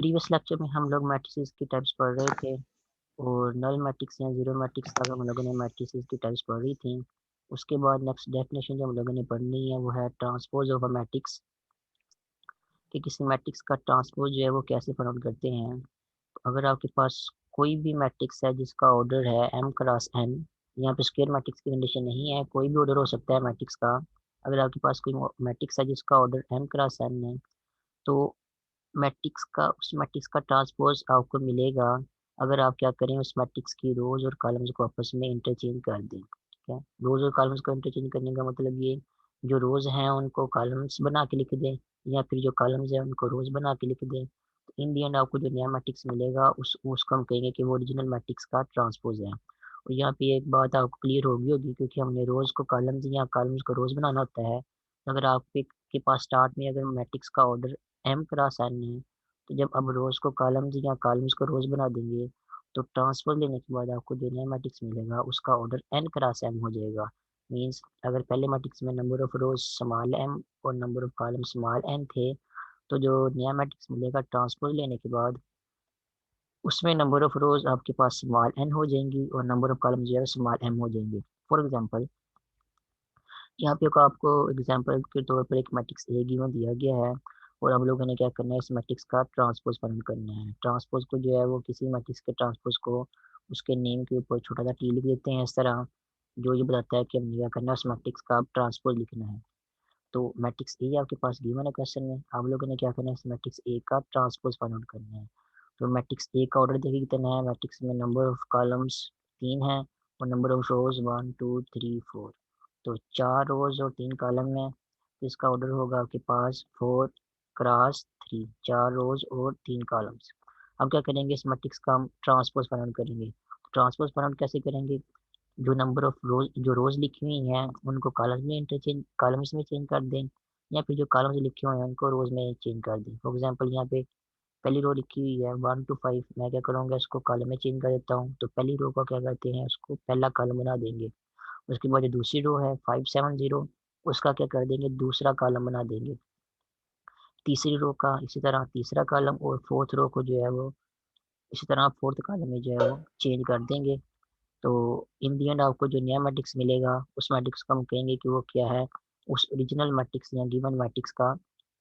Previous lecture में हम लोग मैट्रिसेस की टाइप्स पढ़ रहे थे और नल मैट्रिक्स या जीरो मैट्रिक्स तक हम लोगों ने मैट्रिसेस की टाइप्स पढ़ रही थी। उसके बाद नेक्स्ट डेफिनेशन जो हम लोगों ने पढ़नी है वो है ट्रांसपोज ऑफ अ मैट्रिक्स, कि किसी मैट्रिक्स का ट्रांसपोज जो है वो कैसे फाइंड करते हैं। तो अगर आपके पास कोई भी मैट्रिक्स है जिसका ऑर्डर है m क्रॉस n, यहाँ पे स्क्वायर मैट्रिक्स की कंडीशन नहीं है, कोई भी ऑर्डर हो सकता है मैट्रिक्स का। अगर आपके पास कोई मैट्रिक्स है जिसका ऑर्डर m क्रॉस n है, तो उस मैट्रिक्स का ट्रांसपोज आपको मिलेगा अगर आप क्या करें, उस मैट्रिक्स की रोज और कॉलम्स को आपस में इंटरचेंज कर दें। ठीक है, रोज और कॉलम्स को इंटरचेंज करने का मतलब ये, जो रोज हैं उनको कॉलम्स बना के लिख दें या फिर जो कॉलम्स हैं उनको रोज बना के लिख दें। तो इन दी एंड आपको जो नया मैट्रिक्स मिलेगा उसको हम कहेंगे कि वो ओरिजिनल मैट्रिक्स का ट्रांसपोज है। और यहाँ पे एक बात आपको क्लियर होगी क्योंकि हमने रोज को कॉलम्स या कॉलम्स को रोज बनाना होता है। तो अगर आपके के पास स्टार्ट में अगर मैट्रिक्स का ऑर्डर m क्रॉस n है, तो जब अब रोज को कॉलम्स या कॉलम्स को रोज बना देंगे तो ट्रांसफर लेने के बाद आपको जो नया मैट्रिक्स मिलेगा उसका ऑर्डर n क्रॉस m हो जाएगा। मीन्स अगर पहले मैट्रिक्स में number of rose small m और number of column small n थे, तो जो नया मैट्रिक्स मिलेगा ट्रांसपोज लेने के बाद उसमें नंबर ऑफ रोज आपके पास स्मॉल n हो जाएंगी और नंबर ऑफ कॉलम जो है स्मॉल m हो जाएंगे। फॉर एग्जांपल यहाँ पे आपको एग्जांपल के तौर पर एक मैट्रिक्स ए गिवन दिया गया है और हम लोगों ने क्या करना है, इस मैट्रिक्स का ट्रांसपोज फाइंड करना है। ट्रांसपोज को जो है वो किसी मैट्रिक्स के ट्रांसपोज को उसके नेम के ऊपर छोटा सा टी लिख देते हैं इस तरह, जो ये बताता है कि हमने क्या करना है, उस मैट्रिक्स का ट्रांसपोज लिखना है। तो मैट्रिक्स ए आपके पास गिवन है क्वेश्चन में, आप लोगों ने क्या करना है, इस मैट्रिक्स ए का ट्रांसपोज फाइंड आउट करना है। तो मैट्रिक्स ए का ऑर्डर देखिए कितना है, मैट्रिक्स में नंबर ऑफ कॉलम्स 3 है और नंबर ऑफ रोज 1 2 3 4, तो 4 रोज और 3 कॉलम है, तो इसका ऑर्डर होगा आपके पास 4 क्रॉस 3, 4 रोज और 3 कॉलम्स। अब क्या करेंगे, इस मैट्रिक्स का हम ट्रांसपोज फाइंड आउट करेंगे। ट्रांसपोज फाइंड आउट कैसे करेंगे, जो नंबर ऑफ रोज जो रोज लिखी हुई हैं उनको कॉलम्स में चेंज कर दें, या फिर जो कॉलम्स लिखे हुए हैं उनको रोज में चेंज कर दें। फॉर एग्जांपल यहाँ पे पहली रो लिखी हुई है 1 to 5, मैं क्या करूँगा, इसको कॉलम में चेंज कर देता हूँ। तो पहली रो का क्या करते हैं, उसको पहला कॉलम बना देंगे। उसके बाद जो दूसरी रो है 5 7 0, उसका क्या कर देंगे, दूसरा कॉलम बना देंगे। तीसरी रो का इसी तरह तीसरा कॉलम, और फोर्थ रो को जो है वो इसी तरह फोर्थ कॉलम में जो है वो चेंज कर देंगे। तो इन दी एंड आपको जो नया मैट्रिक्स मिलेगा उस मैट्रिक्स को हम कहेंगे कि वो क्या है, उस ओरिजिनल मैट्रिक्स या गिवन मैट्रिक्स का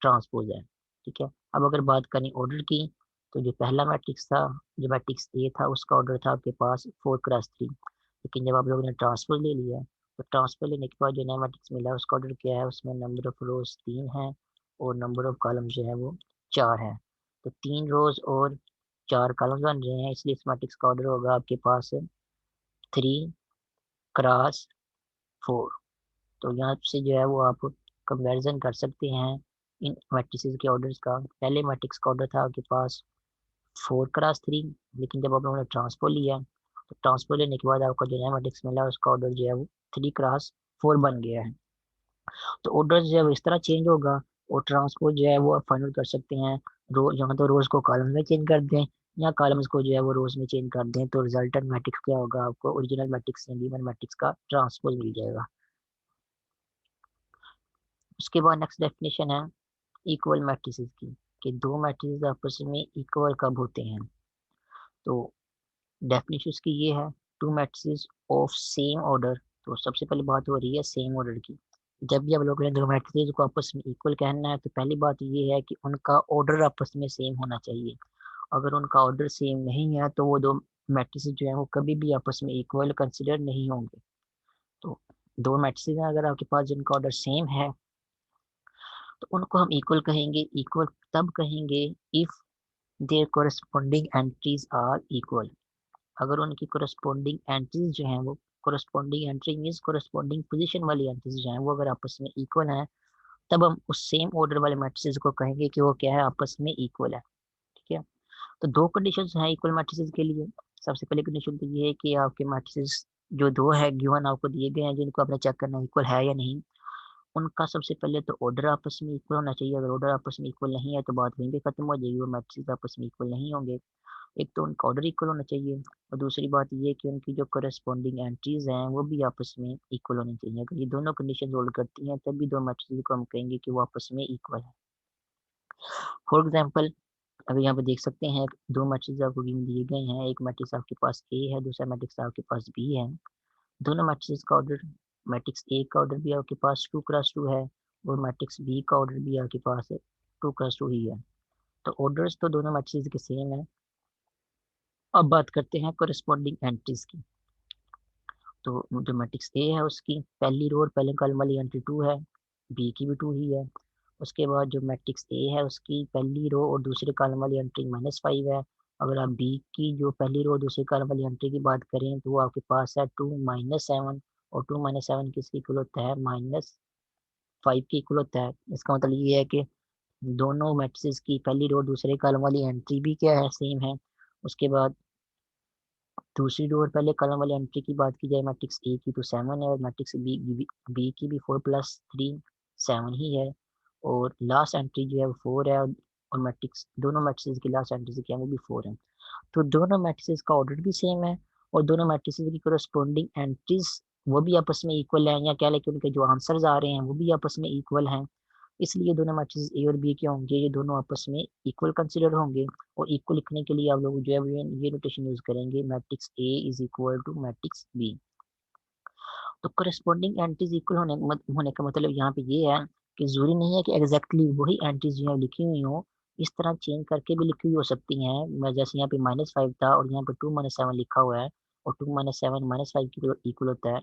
ट्रांसपोज है। ठीक है, अब अगर बात करें ऑर्डर की, तो जो पहला मैट्रिक्स था, जो मैट्रिक्स ए था, उसका ऑर्डर था आपके पास 4 क्रॉस 3। लेकिन जब आप लोगों ने ट्रांसपोज ले लिया, तो ट्रांसपोज लेने के बाद जो नया मैट्रिक्स मिला उसका ऑर्डर क्या है, उसमें नंबर ऑफ रोज 3 है और नंबर ऑफ कॉलम जो है वो 4 है। तो 3 रोज और 4 कॉलम बन रहे हैं, इसलिए इस मैट्रिक्स का ऑर्डर होगा आपके पास 3 क्रॉस 4। तो यहाँ से जो है वो आप कंपैरिजन कर सकते हैं इन मैट्रिसेस के ऑर्डर्स का। पहले मैट्रिक्स का ऑर्डर था आपके पास 4 क्रॉस 3, लेकिन जब आप लोगों ने ट्रांसपोज लिया, तो ट्रांसपोज लेने के बाद आपको जो नया मैट्रिक्स मिला उसका ऑर्डर जो है वो 3 क्रॉस 4 बन गया है। तो ऑर्डर जो है वो इस तरह चेंज होगा, और ट्रांसपोज जो है वो आप फाइनल कर सकते हैं रो यहाँ तो रोज को कॉलम में चेंज कर दें या कॉलम्स को जो है वो रोज में चेंज कर दें, तो रिजल्टेंट मैट्रिक्स क्या होगा, आपको ओरिजिनल मैट्रिक्स या गिवन मैट्रिक्स का ट्रांसपोज मिल जाएगा। उसके बाद नेक्स्ट डेफिनेशन है इक्वल मैट्रिसेस की, कि दो मैट्रिसेस आपस में इक्वल कब होते हैं। तो डेफिनेशन की ये है, to matrices of same order. तो सबसे पहले बात हो रही है सेम ऑर्डर की। जब भी आप लोगों ने दो मैट्रिसेस को आपस में इक्वल कहना है, तो पहली बात ये है कि उनका ऑर्डर आपस में सेम होना चाहिए। अगर उनका ऑर्डर सेम नहीं है तो वो दो मैट्रिसेस जो है वो कभी भी आपस में इक्वल कंसिडर नहीं होंगे। तो दो मैट्रिसेस हैं अगर आपके पास जिनका ऑर्डर सेम है, तो उनको हम इक्वल कहेंगे। इक्वल तब कहेंगे if their corresponding entries are equal. अगर उनकी कोरस्पोंडिंग एंट्रीज जो हैं वो, corresponding entry means corresponding position वाली एंट्रीज जो हैं वो अगर आपस में इक्वल हैं, तब हम उस सेम ऑर्डर वाले मैट्रिसेस को कहेंगे कि वो क्या है, आपस में इक्वल है। ठीक है, तो दो कंडीशंस हैं इक्वल मैट्रिसेस के लिए। सबसे पहली कंडीशन तो ये है कि आपके मैट्रिसेस जो दो है गिवन आपको दिए गए हैं, जिनको आपने चेक करना इक्वल है या नहीं, उनका सबसे पहले तो ऑर्डर आपस में इक्वल होना चाहिए। अगर ऑर्डर आपस में इक्वल नहीं है तो बात वहीं पे खत्म हो जाएगी, वो मैट्रिक्स आपस में इक्वल नहीं होंगे। एक तो उनका ऑर्डर इक्वल होना चाहिए, और दूसरी बात ये है कि उनकी जो करस्पॉन्डिंग एंट्रीज हैं वो भी आपस में इक्वल होनी चाहिए। अगर ये दोनों कंडीशन होल्ड करती हैं तब भी दो मैट्रिक्स को हम कहेंगे कि वो आपस में इक्वल है। फॉर एग्जाम्पल अगर यहाँ पे देख सकते हैं दो मैट्रिक्स आपको गिवन दिए गए हैं, एक मैट्रिक्स आपके पास ए है, दूसरा मैट्रिक्स आपके पास बी है। दोनों मैट्रिक्स का ऑर्डर, मैट्रिक्स ए का ऑर्डर भी आपके पास 2x2 है और मैट्रिक्स बी का ऑर्डर भी आपके पास 2x2 ही है। तो ऑर्डर्स तो दोनों मैट्रिक्स के सेम है। अब बात करते हैं कोरिस्पॉन्डिंग एंट्रीज की। तो जो मैट्रिक्स ए है उसकी पहली रो और पहले कॉलम वाली एंट्री 2 है, बी की भी 2 ही है। उसके बाद जो मैट्रिक्स ए है उसकी पहली रो और दूसरे कॉलम वाली एंट्री -5 है। अगर आप बी की जो पहली रो और दूसरे कॉलम वाली एंट्री की बात करें तो वो आपके पास है 2 -7, और 2 -7 किसकी इक्वल होता है, -5 की इक्वल होता है। इसका मतलब ये है कि दोनों मैट्रिक्स की पहली रो दूसरे कॉलम वाली एंट्री भी क्या है, सेम है। उसके बाद दूसरी रो और पहले कॉलम वाली एंट्री की बात की जाए मैट्रिक्स ए की तो 7 है, और मैट्रिक्स बी की भी 4+3 7 ही है, और लास्ट एंट्री जो है वो 4 है, और मैट्रिक्स दोनों मैट्रिक्स की लास्ट एंट्री से क्या है वो भी 4 है। तो दोनों मैट्रिक्स का ऑर्डर भी सेम है, और दोनों मैट्रिक्स की कोरस्पोंडिंग एंट्रीज वो भी आपस में इक्वल है, या कह लें कि उनके जो आंसर्स आ रहे हैं वो भी आपस में इक्वल हैं। इसलिए दोनों मैट्रिक्स ए और बी के होंगे, ये दोनों आपस में इक्वल कंसिडर होंगे। और इक्वल लिखने के लिए आप लोग जो है ये नोटेशन यूज करेंगे, matrix A is equal to matrix B. तो करस्पॉन्डिंग एंट्रीज इक्वल होने का मतलब यहाँ पे ये है कि जरूरी नहीं है कि एग्जैक्टली वही एंट्रीज जो है लिखी हुई हो, इस तरह चेंज करके भी लिखी हुई हो सकती हैं। मैं जैसे यहाँ पे -5 था और यहाँ पे 2 - 7 लिखा हुआ है, और 2 - 7 -5 की इक्वल होता है।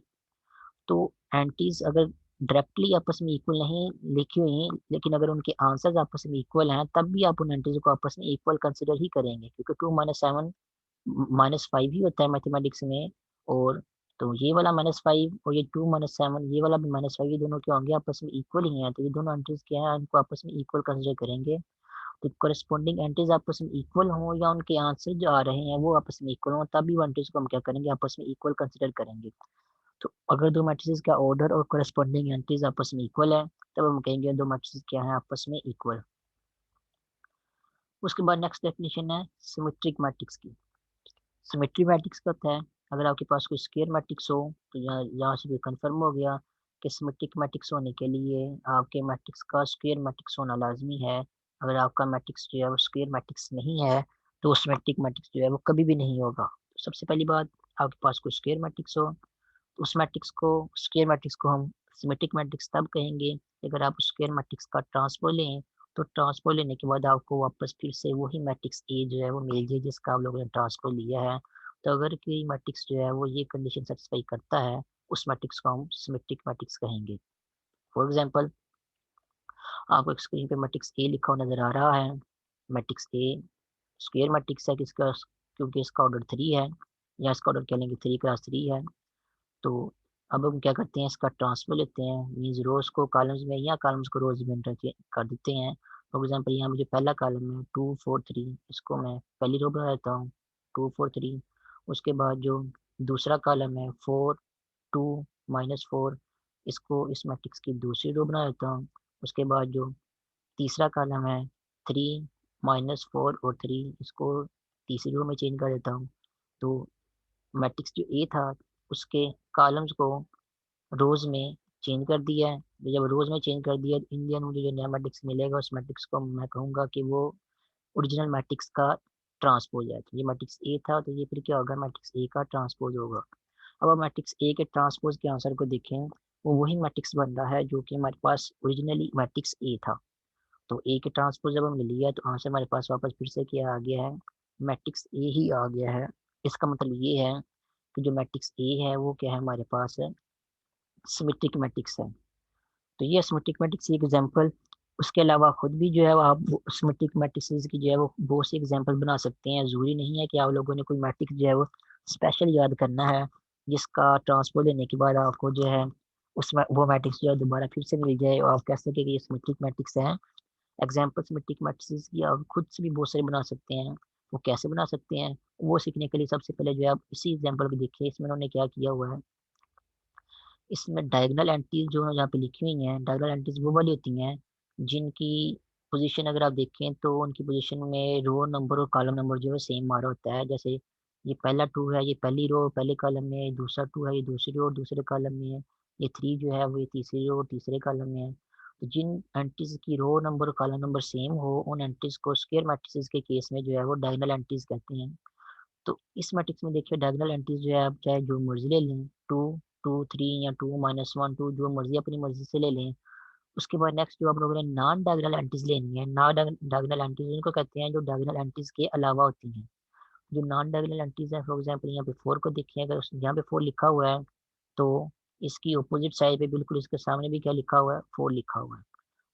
तो एंटीज अगर डायरेक्टली आपस में इक्वल नहीं लिखी हुई हैं, लेकिन अगर उनके आंसर्स आपस में इक्वल हैं, तब भी आप उन एंटीज को आपस में इक्वल कंसिडर ही करेंगे, क्योंकि 2 - 7 -5 ही होता है मैथमेटिक्स में। और तो ये वाला -5 और ये 2 - 7, ये वाला भी -5, ये दोनों क्या होंगे, आपस में इक्वल ही हैं। तो ये दोनों एंट्रीज क्या है, इनको आपस में इक्वल कंसिडर करेंगे। तो करस्पॉन्डिंग एंट्रीज आपस में इक्वल हों या उनके आंसर जो आ रहे हैं वो आपस में इक्वल हों, तभी वो एंट्रीज को हम क्या करेंगे, आपस में इक्वल कंसिडर करेंगे। तो अगर दो मैट्रिसेस का ऑर्डर और करस्पॉन्डिंग एंट्रीज आपस में इक्वल है, तब हम कहेंगे दो मैट्रिसेस क्या है, आपस में इक्वल। उसके बाद नेक्स्ट डेफिनेशन है सिमेट्रिक मैट्रिक्स की। सिमेट्री मैट्रिक्स का होता है, अगर आपके पास कोई स्क्वायर मैट्रिक्स हो तो यहाँ से भी कंफर्म हो गया कि सिमेट्रिक मैट्रिक्स होने के लिए आपके मैट्रिक्स का स्क्वायर मैट्रिक्स होना लाजमी है। अगर आपका मैट्रिक्स जो है वो स्क्वायर मैट्रिक्स नहीं है तो सिमेट्रिक मैट्रिक्स जो है वो कभी भी नहीं होगा। तो सबसे पहली बात, आपके पास कोई स्क्वायर मैट्रिक्स हो तो उस मैट्रिक्स को, स्क्वायर मैट्रिक्स को हम सिमेट्रिक मैट्रिक्स तब कहेंगे अगर आप स्क्वायर मैट्रिक्स का ट्रांसपोज लें। तो ट्रांसपोज लेने के बाद आपको वापस फिर से वही मैट्रिक्स ए जो है वो मिल जाए जिसका आप लोगों ने ट्रांसपोज लिया है। तो अगर कोई मैट्रिक्स जो है वो ये कंडीशन सेटिस्फाई करता है, उस मैट्रिक्स को हम सिमेट्रिक मैट्रिक्स कहेंगे। फॉर एग्जाम्पल, आपको एक स्क्रीन पे मैट्रिक्स ए लिखा हुआ नजर आ रहा है। मैट्रिक्स ए स्क्वायर मैट्रिक्स है किसका, क्योंकि इसका ऑर्डर 3 है, या इसका ऑर्डर कह लेंगे 3x3 है। तो अब हम क्या करते हैं, इसका ट्रांसफर लेते हैं, मीन्स रोज को कॉलम्स में या कॉलम्स को रोज में एंटर कर देते हैं। फॉर एग्जांपल यहाँ मुझे पहला कॉलम है 2 4 3, इसको मैं पहली रो बना देता हूँ 2 4 3। उसके बाद जो दूसरा कॉलम है 4 2 - 4, इसको इस मैट्रिक्स की दूसरी रो बना देता हूँ। उसके बाद जो तीसरा कॉलम है 3 - 4 और 3, इसको तीसरी रो में चेंज कर देता हूँ। तो मैट्रिक्स जो ए था उसके कॉलम्स को रोज में चेंज कर दिया है। तो जब रोज में चेंज कर दिया, इंडियन मुझे जो नया मैट्रिक्स मिलेगा उस मैट्रिक्स को मैं कहूँगा कि वो ओरिजिनल मैट्रिक्स का ट्रांसपोज है। तो ये मैट्रिक्स ए था तो ये फिर क्या होगा, मैट्रिक्स ए का ट्रांसपोज होगा। अब हम मैट्रिक्स ए के ट्रांसपोज के आंसर को देखें, वो वही मैट्रिक्स बन रहा है जो कि हमारे पास ओरिजिनली मैट्रिक्स ए था। तो ए के ट्रांसपोज जब हमने लिया तो आंसर हमारे पास वापस फिर से क्या आ गया है, मैट्रिक्स ए ही आ गया है। इसका मतलब ये है कि जो मैट्रिक्स ए है वो क्या है, हमारे पास है सिमेट्रिक मैट्रिक्स है। तो ये सिमेट्रिक मैट्रिक्स की एग्जांपल, उसके अलावा खुद भी जो है वो आप सिमेट्रिक मैट्रिक्स की जो है वो बहुत सी एग्जांपल बना सकते हैं। जरूरी नहीं है कि आप लोगों ने कोई मैट्रिक्स जो है वो स्पेशल याद करना है जिसका ट्रांसपोज लेने के बाद आपको जो है उसमें वो मैट्रिक्स जो है दोबारा फिर से मिल जाए और आप कह सकें कि ये सिमेट्रिक मैट्रिक्स है। एग्जाम्पल सिमेट्रिक मैट्रिक्स की आप खुद से भी बहुत सारे बना सकते हैं। वो कैसे बना सकते हैं, वो सीखने के लिए सबसे पहले जो है आप इसी एग्जाम्पल को देखिए, इसमें उन्होंने क्या किया हुआ है। इसमें डायगोनल एंट्रीज जो यहाँ पे लिखी हुई हैं, डायगोनल एंट्रीज वो वाली होती हैं जिनकी पोजीशन अगर आप देखें तो उनकी पोजीशन में रो नंबर और कॉलम नंबर जो है सेम आ रहा होता है। जैसे ये पहला 2 है, ये पहली रो पहले कॉलम में है, दूसरा 2 है ये दूसरी रो और दूसरे कॉलम में है, ये 3 जो है वो ये तीसरी रो और तीसरे कॉलम में है। तो जिन एंट्रीज की रो नंबर और कॉलम नंबर सेम हो उन एंट्रीज को स्क्वायर मैट्रिसेस के केस में जो है वो डायगोनल एंट्रीज कहते हैं। तो इस मैट्रिक्स में देखिए डायगोनल एंट्रीज जो है आप चाहे जो मर्जी ले लें, 2 2 3 या 2 -1 2 जो मर्जी अपनी मर्जी से ले लें। उसके बाद नेक्स्ट जो आप लोगों ने नॉन डायगोनल एंट्रीज लेनी है, नॉन डायगोनल एंट्रीज उनको कहते हैं जो डायगोनल एंट्रीज के अलावा होती हैं। जो नॉन डायगोनल एंट्रीज है, फॉर एग्जांपल यहाँ पे 4 को देखिए, अगर यहाँ पे 4 लिखा हुआ है तो इसकी अपोजिट साइड पे बिल्कुल इसके सामने भी क्या लिखा हुआ है, 4 लिखा हुआ है।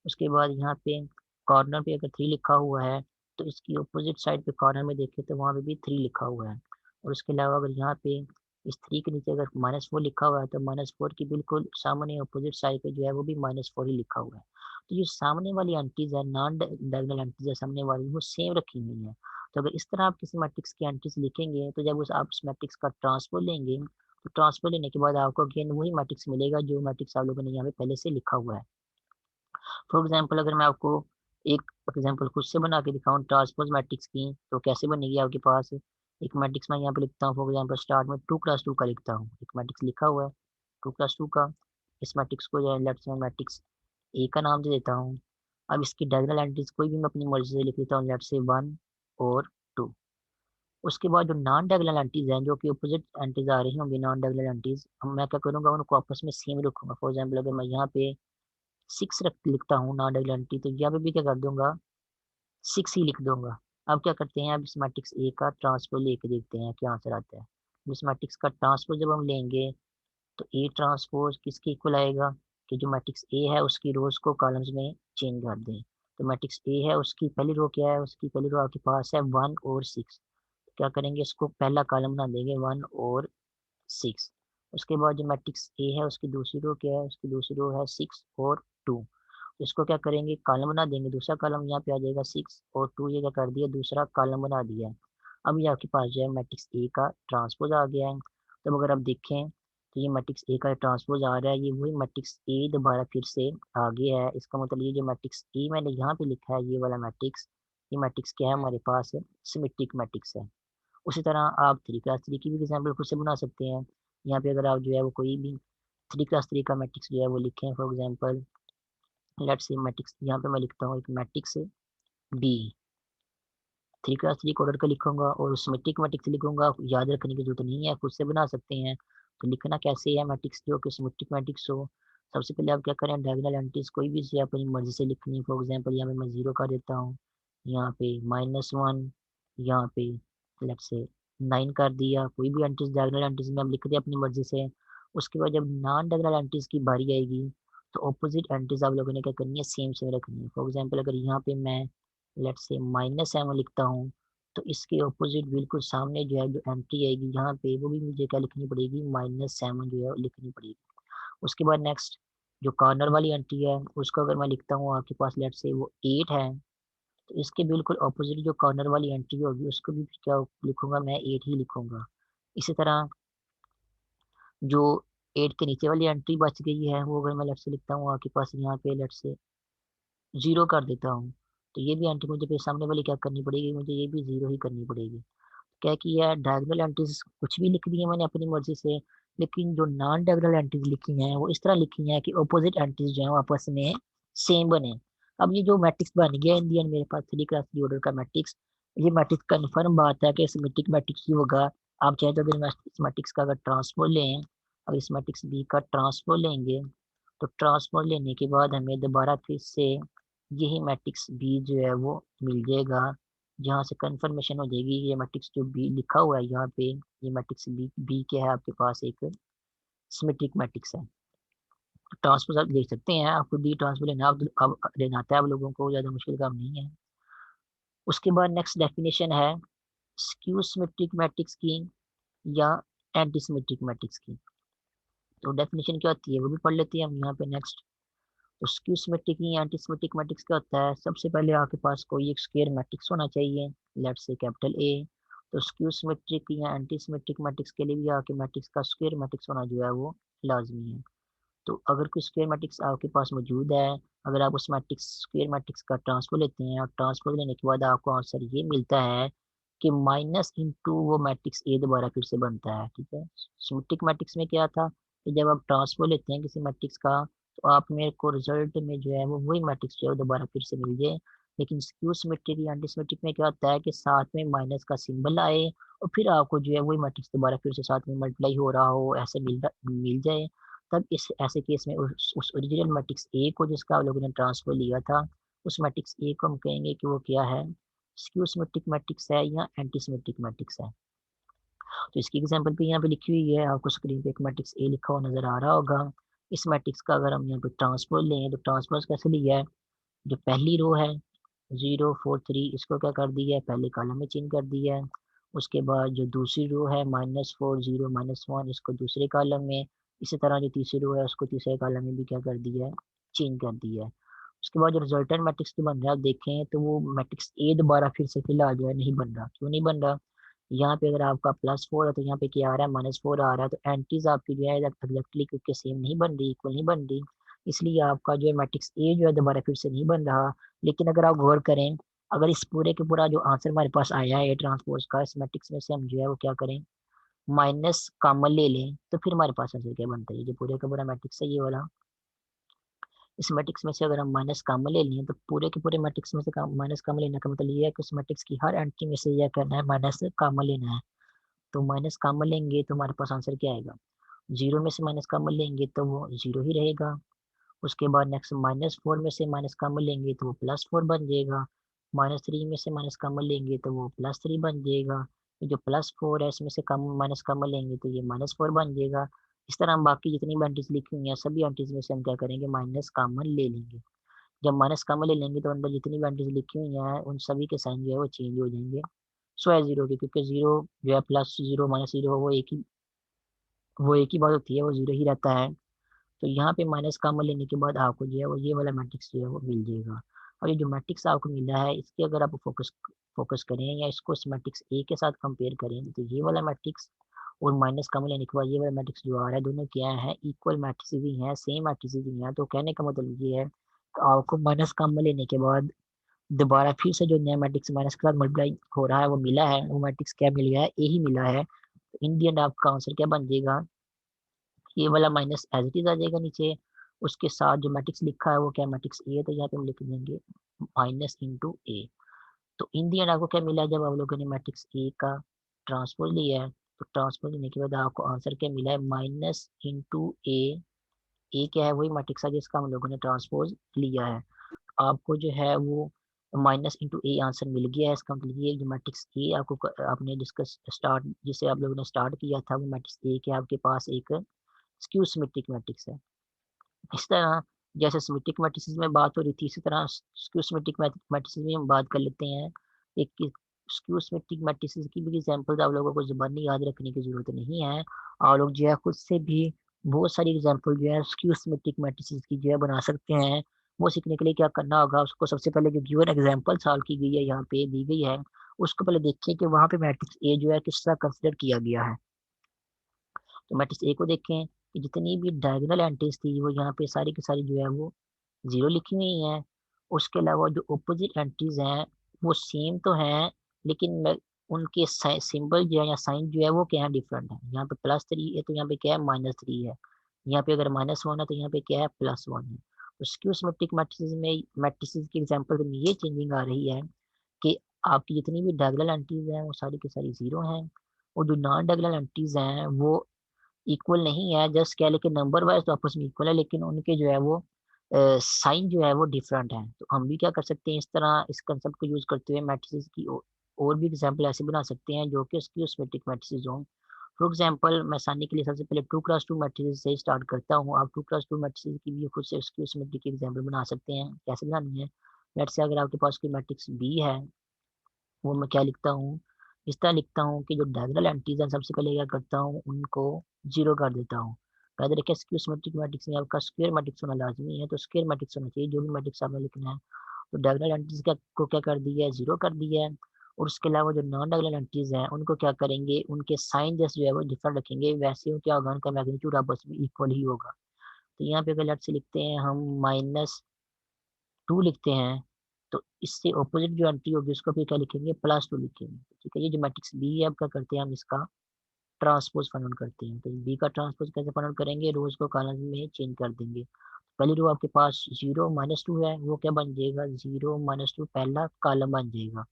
उसके बाद यहाँ पे कॉर्नर पे अगर 3 लिखा हुआ है तो इसकी अपोजिट साइड पे कॉर्नर में देखें तो वहाँ पे भी 3 लिखा हुआ है। और उसके अलावा अगर यहाँ पे इस 3 के नीचे अगर -4 लिखा हुआ है तो -4 की बिल्कुल सामने अपोजिट साइड पे जो है वो भी -4 ही लिखा हुआ है। तो जो सामने वाली एंट्रीज है, नॉन डायगोनल एंट्रीज है सामने वाली, वो सेम रखी हुई है। तो अगर इस तरह आप किसी मैट्रिक्स की एंट्रीज लिखेंगे तो जब उस आप उस मैट्रिक्स का ट्रांसपोज लेंगे तो ट्रांसपोज लेने के बाद आपको अगेन वही मैट्रिक्स मिलेगा जो मैट्रिक्स आप लोगों ने यहाँ पे पहले से लिखा हुआ है। फॉर एग्जाम्पल अगर मैं आपको एक एग्जाम्पल खुद से बना के दिखाऊं ट्रांसपोज मैट्रिक्स की तो कैसे बनेगी आपके पास। एक मैट्रिक्स मैं यहाँ पे लिखता हूँ, फॉर एग्जाम्पल स्टार्ट में 2 × 2 का लिखता हूँ, एक मैट्रिक्स लिखा हुआ है 2 × 2 का। इस मैट्रिक्स को जो है लेट्स मैं मैट्रिक्स ए का नाम दे देता हूँ। अब इसकी डायगोनल एंट्रीज कोई भी मैं अपनी मर्जी से लिख देता हूँ, लेट्स से 1 और 2। उसके बाद जो नॉन डायगोनल एंट्रीज हैं जो कि अपोजिट एंट्रीज आ रही होंगी नॉन डायगोनल एंट्रीज, मैं क्या करूंगा उनको आपस में सेम रखूंगा। फॉर एग्जाम्पल अगर मैं यहाँ पे 6 लिखता हूँ नॉन डायगोनल एंट्री तो यहाँ पे भी क्या कर दूंगा, 6 ही लिख दूंगा। अब क्या करते हैं, अब इस मैट्रिक्स ए का ट्रांसपोज लेके देखते हैं क्या आंसर आता है। इस मैट्रिक्स का ट्रांसपोज जब हम लेंगे तो ए ट्रांसपोज किसके इक्वल आएगा कि जो मैट्रिक्स ए है उसकी रोज को कॉलम्स में चेंज कर दें। तो मैट्रिक्स ए है उसकी पहली रो क्या है, उसकी पहली रो आपके पास है 1 और 6। क्या करेंगे, इसको पहला कॉलम बना देंगे 1 और 6। उसके बाद जो मैट्रिक्स ए है उसकी दूसरी रो क्या है, उसकी दूसरी रो है 6 और 2। इसको क्या करेंगे, कॉलम बना देंगे, दूसरा कॉलम यहाँ पे आ जाएगा 6 और 2, ये क्या कर दिया दूसरा कॉलम बना दिया है। अब ये आपके पास जो है मैट्रिक्स ए का ट्रांसपोज आ गया है। तो अगर आप देखें तो ये मैट्रिक्स ए का ट्रांसपोज आ रहा है, ये वही मैट्रिक्स ए दोबारा फिर से आ गया है। इसका मतलब ये जो मैट्रिक्स ए मैंने यहाँ पे लिखा है ये वाला मैट्रिक्स, ये मैट्रिक्स क्या है हमारे पास, सिमेट्रिक मैट्रिक्स है। उसी तरह आप 3 × 3 की भी एग्जाम्पल खुद से बना सकते हैं। यहाँ पे अगर आप जो है वो कोई भी 3 × 3 का मैट्रिक्स जो है वो लिखें, for example let's say matrix यहाँ पे मैं लिखता हूँ एक मैट्रिक्स बी, 3 × 3 को ऑर्डर का लिखूंगा और सिमेट्रिक मैट्रिक्स लिखूंगा, याद रखने की जरूरत नहीं है, खुद से बना सकते हैं। तो लिखना कैसे है मैट्रिक्स जो कि सिमेट्रिक मैट्रिक्स हो। सबसे पहले आप क्या करें, डायगोनल एंट्रीज कोई भी से अपनी मर्जी से लिखनी है। फॉर एग्जाम्पल यहाँ पे मैं 0 कर देता हूँ, यहाँ पे -1, यहाँ पे लेट्स से 9 कर दिया। कोई भी एंट्रीज डायगोनल एंट्रीज में आप लिख दिया अपनी मर्जी से। उसके बाद जब नॉन डायगोनल एंट्रीज की बारी आएगी तो ऑपोजिट एंट्रीज आप लोगों ने क्या करनी है, सेम सेम रखनी है। फॉर एग्जाम्पल अगर यहाँ पे मैं लेट्स से -7 लिखता हूँ तो इसके ऑपोजिट बिल्कुल सामने जो है जो एंट्री आएगी यहाँ पे वो भी मुझे क्या लिखनी पड़ेगी, -7 जो है लिखनी पड़ेगी। उसके बाद नेक्स्ट जो कॉर्नर वाली एंट्री है उसको अगर मैं लिखता हूँ आपके पास लेट्स से वो 8 है तो इसके बिल्कुल ऑपोजिट जो कॉर्नर वाली एंट्री होगी उसको भी क्या लिखूंगा, मैं 8 ही लिखूंगा। इसी तरह जो 8 के नीचे वाली एंट्री बच गई है वो अगर मैं लेट्स से लिखता हूँ आपके पास यहाँ पे लेट्स से 0 कर देता हूँ तो ये भी एंट्री मुझे फिर सामने वाली क्या करनी पड़ेगी, मुझे ये भी 0 ही करनी पड़ेगी। क्या किया, डायगोनल एंट्रीज कुछ भी लिख दी है मैंने अपनी मर्जी से, लेकिन जो नॉन डायगोनल एंट्रीज लिखी हैं वो इस तरह लिखी हैं कि ऑपोजिट एंट्रीज जो है आपस में सेम बने। अब ये जो मैट्रिक्स बन गया इन दी एंड मेरे पास 3 × 3 ऑर्डर का मैट्रिक्स, ये मैट्रिक्स कन्फर्म बात है कि सिमेट्रिक मैट्रिक्स ही होगा। आप चाहे तो अगर इस मैट्रिक्स का अगर ट्रांसपोज लें, अब इस मैट्रिक्स बी का ट्रांसपोज लेंगे तो ट्रांसपोज लेने के बाद हमें दोबारा फिर से यही मैट्रिक्स बी जो है वो मिल जाएगा, जहाँ से कंफर्मेशन हो जाएगी ये मैट्रिक्स जो बी लिखा हुआ है यहाँ पे, ये मैट्रिक्स बी बी क्या है आपके पास एक सिमेट्रिक मैट्रिक्स है। तो ट्रांसपोज आप देख सकते हैं, आपको डी ट्रांसपोज लेना अब लेना आता है आप लोगों को, ज़्यादा मुश्किल काम नहीं है। उसके बाद नेक्स्ट डेफिनेशन है स्क्यू सिमेट्रिक मैट्रिक्स की या एंटी सिमेट्रिक मैट्रिक्स की। तो डेफिनेशन क्या होती है वो भी पढ़ लेते हैं हम यहाँ पे नेक्स्ट। तो स्क्यू सिमेट्रिक या एंटी सिमेट्रिक मैट्रिक्स क्या होता है, सबसे पहले आपके पास कोई एक स्क्वायर मैट्रिक्स होना चाहिए, लेट्स से कैपिटल ए। तो स्क्यू सिमेट्रिक या एंटी सिमेट्रिक मैट्रिक्स के लिए भी आपके मैट्रिक्स का स्क्वायर मैट्रिक्स होना जो है वो लाजमी है। तो अगर कोई स्क्वायर मैट्रिक्स आपके पास मौजूद है, अगर आप उस मैट्रिक्स स्क्वायर मैट्रिक्स का ट्रांसफर लेते हैं और ट्रांसफर लेने के बाद आपको आंसर ये मिलता है कि -into वो मैट्रिक्स ए दोबारा फिर से बनता है। ठीक है, सिमेट्रिक मैट्रिक्स में क्या था कि जब आप ट्रांसफर लेते हैं किसी मैट्रिक्स का तो आप मेरे को रिजल्ट में जो है वो वही मैट्रिक्स जो है दोबारा फिर से मिल जाए। लेकिन स्क्यू सिमेट्रिक या एंटी सिमेट्रिक में क्या होता है कि साथ में माइनस का सिंबल आए और फिर आपको जो है वही मैट्रिक्स दोबारा फिर से साथ में मल्टीप्लाई हो रहा हो, ऐसे मिल जाए। तब इस ऐसे केस में उस ओरिजिनल मैट्रिक्स ए को जिसका आप लोगों ने ट्रांसफर लिया था, उस मैट्रिक्स ए को हम कहेंगे कि वो क्या है, स्क्यू सिमेट्रिक मैट्रिक्स है या एंटी सिमेट्रिक मैट्रिक्स है। तो इसकी एग्जांपल भी यहाँ पे लिखी हुई है, आपको स्क्रीन पे एक मैट्रिक्स ए लिखा हुआ नजर आ रहा होगा। इस मैट्रिक्स का अगर हम यहाँ पे ट्रांसपोज लें तो ट्रांसपोज कैसे लिया है, जो पहली रो है 0 4 3, इसको क्या कर दिया है, पहले कॉलम में चेंज कर दिया है। उसके बाद जो दूसरी रो है -4 0 -1, इसको दूसरे कॉलम में, इसी तरह जो तीसरी रो है उसको तीसरे कॉलम में भी क्या कर दिया है, चेंज कर दिया है। उसके बाद जो रिजल्टेंट मैट्रिक्स जो बन रहा है, आप देखें तो वो मैट्रिक्स ए दोबारा फिर से फिल आ जाए, नहीं बन रहा। क्यों नहीं बन रहा, यहाँ पे अगर आपका +4 है तो यहाँ पे क्या आ रहा है, -4 आ रहा है। तो एंटीज आपकी जो है एग्जैक्टली क्योंकि सेम नहीं बन रही, इक्वल नहीं बन रही, इसलिए आपका जो है मैट्रिक्स ए जो है दोबारा फिर से नहीं बन रहा। लेकिन अगर आप गौर करें, अगर इस पूरे के पूरा जो आंसर हमारे पास आया है ए ट्रांसपोज का, इस मैट्रिक्स में से हम जो है वो क्या करें, माइनस कॉमन ले लें, तो फिर हमारे पास आंसर क्या बनता है, जो पूरे का पूरा मैट्रिक्स है ये वाला, इस मैट्रिक्स में से अगर हम माइनस कॉमन ले लें तो पूरे के पूरे मैट्रिक्स में से माइनस कॉमन लेने का मतलब ये है कि उस मैट्रिक्स की हर एंट्री में से यह करना है, माइनस कॉमन लेना है। तो माइनस कॉमन लेंगे तो हमारे पास आंसर क्या आएगा, 0 में से माइनस कॉमन लेंगे तो वो 0 ही रहेगा। उसके बाद नेक्स्ट -4 में से माइनस कॉमन लेंगे तो वो +4 बन जाएगा। -3 में से माइनस कॉमन लेंगे तो वो +3 बन जाएगा। ये जो +4 है इसमें से कम माइनस कॉमन लेंगे तो ये -4 बन जाएगा। इस तरह हम बाकी जितनी भी एंट्रीज लिखी हुई हैं सभी एंट्रीज में से हम क्या करेंगे, माइनस कॉमन ले लेंगे। जब माइनस कॉमन ले लेंगे तो अंदर जितनी भी एंट्रीज लिखी हुई हैं उन सभी के साइन जो है वो चेंज हो जाएंगे सो है जीरो के, क्योंकि जीरो जो है +0 -0 वो एक ही बात होती है, वो जीरो ही रहता है। तो यहाँ पे माइनस कॉमन लेने के बाद आपको जो है वो ये वाला मैट्रिक्स जो है वो मिल जाएगा। और ये जो मैट्रिक्स आपको मिला है इसके अगर आप फोकस फोकस करें या इसको इस मैट्रिक्स ए के साथ कंपेयर करें तो ये वाला मैट्रिक्स और माइनस कॉमन लेने के बाद ये वाला मैट्रिक्स जो आ रहा है, दोनों क्या है, इक्वल मैट्रिक्स भी हैं, सेम मैट्रिक्स भी हैं। तो कहने का मतलब ये है कि आपको माइनस कॉमन लेने के बाद दोबारा फिर से जो नया मैट्रिक्स माइनस के साथ मल्टीप्लाई हो रहा है वो मिला है, वो मैट्रिक्स क्या मिल गया है, ए ही मिला है। तो इन दी एंड आपका आंसर क्या बन जाएगा, ये वाला माइनस एज इट इज आ जाएगा नीचे, उसके साथ जो मैट्रिक्स लिखा है वो क्या मैट्रिक्स ए है, तो यहाँ पे हम लिख देंगे -(a). तो इन दी एंड आपको क्या मिला है, जब आप लोगों ने मैट्रिक्स ए का ट्रांसपोज लिया है तो ट्रांसपोज लेने के बाद आपको आंसर क्या मिला है, -(a). ए क्या है, वही मैट्रिक्स है जिसका हम लोगों ने ट्रांसपोज लिया है। आपको जो है वो -(a) आंसर मिल गया है। इसका मतलब ये जो मैट्रिक्स ए आपको आपने डिस्कस स्टार्ट जिसे आप लोगों ने स्टार्ट किया था, वो मैट्रिक्स ए के आपके पास एक स्क्यू सिमेट्रिक मैट्रिक्स है। इस तरह जैसे सिमेट्रिक मैट्रिसेस में बात हो रही थी, इसी तरह स्क्यू सिमेट्रिक मैट्रिसेस में हम बात कर लेते हैं। एक स्क्यू सिमेट्रिक मैट्रिसेस की भी एग्जांपल्स आप लोगों को ज़बानी याद रखने की ज़रूरत नहीं है। आप लोग जो है खुद से भी बहुत सारी एग्जांपल जो है स्क्यू सिमेट्रिक मैट्रिसेस की जो है बना सकते हैं। वो सीखने के लिए क्या करना होगा, उसको सबसे पहले जो गिवन एग्जांपल सॉल्व की गई है, यहाँ पे दी गई है, उसको पहले देखिए कि वहाँ पे मैट्रिक्स ए जो है किस तरह कंसिडर किया गया है। तो मैट्रिक्स ए को देखें कि जितनी भी डायगोनल एंट्रीज थी वो यहाँ पे सारी की सारी जो है वो 0 लिखी हुई हैं। उसके अलावा जो ऑपोजिट एंट्रीज हैं वो सेम तो हैं, लेकिन उनके सिंबल जो है या साइन जो है वो क्या है, डिफरेंट है। यहाँ पे +3 है तो यहाँ पे क्या है, -3 है। यहाँ पे अगर -1 है तो यहाँ पे क्या है, +1 है। तो स्क्यू सिमेट्रिक मैट्रिसेस की एग्जांपल में ये चेंजिंग आ रही है कि आपकी जितनी भी डायगोनल एंट्रीज हैं वो सारी की सारी 0 हैं, और जो नॉन डायगोनल एंट्रीज हैं वो इक्वल नहीं है, जस्ट क्या है, लेकिन नंबर वाइज तो आपस में इक्वल है, लेकिन उनके जो है वो साइन जो है वो डिफरेंट है। तो हम भी क्या कर सकते हैं, इस तरह इस कंसेप्ट को यूज करते हुए मैट्रिसेस की और भी एग्जांपल ऐसे बना सकते हैं जो कि स्क्यू सिमेट्रिक मैट्रिसेस हों। फॉर एग्जांपल मैं आसानी के लिए सबसे पहले 2x2 मैट्रिसेस से स्टार्ट करता हूँ। आप 2x2 मैट्रिसेस की भी खुद से स्क्यू सिमेट्रिक की एग्जांपल बना सकते हैं। कैसे बनानी है, लेट्स से अगर आपके पास कोई मैट्रिक्स बी है, वो मैं क्या लिखता हूँ, इस तरह लिखता हूँ कि जो डायगोनल एंट्रीज हैं सबसे पहले क्या करता हूँ, उनको 0 कर देता हूँ। याद रखिए स्क्यू सिमेट्रिक मैट्रिक्स में आपका स्क्वायर मैट्रिक्स होना लाजमी है, तो स्क्वायर मैट्रिक्स होना चाहिए जो भी मैट्रिक्स आपने लिखना है। तो डायगोनल एंट्रीज को क्या कर दिया है, 0 कर दिया है। और उसके अलावा जो नॉन डायगोनल एंट्रीज हैं उनको क्या करेंगे, उनके साइन जैसे जो है वो डिफरेंट रखेंगे, वैसे ही क्या होगा, उनका मैग्नीट्यूड आपस में इक्वल ही होगा। तो यहाँ पे अगर लेट्स से लिखते हैं हम -2 लिखते हैं, तो इससे ऑपोजिट जो एंट्री होगी उसको फिर क्या लिखेंगे, +2 लिखेंगे। ठीक है, ये जो मैट्रिक्स बी है आपका करते हैं हम इसका ट्रांसपोज फाइंड आउट करते हैं। तो बी का ट्रांसपोज कैसे फाइंड आउट करेंगे, रोज को कॉलम में चेंज कर देंगे। पहली रो आपके पास 0 - 2 है, वो क्या बन जाएगा, 0 - 2 पहला कॉलम बन जाएगा।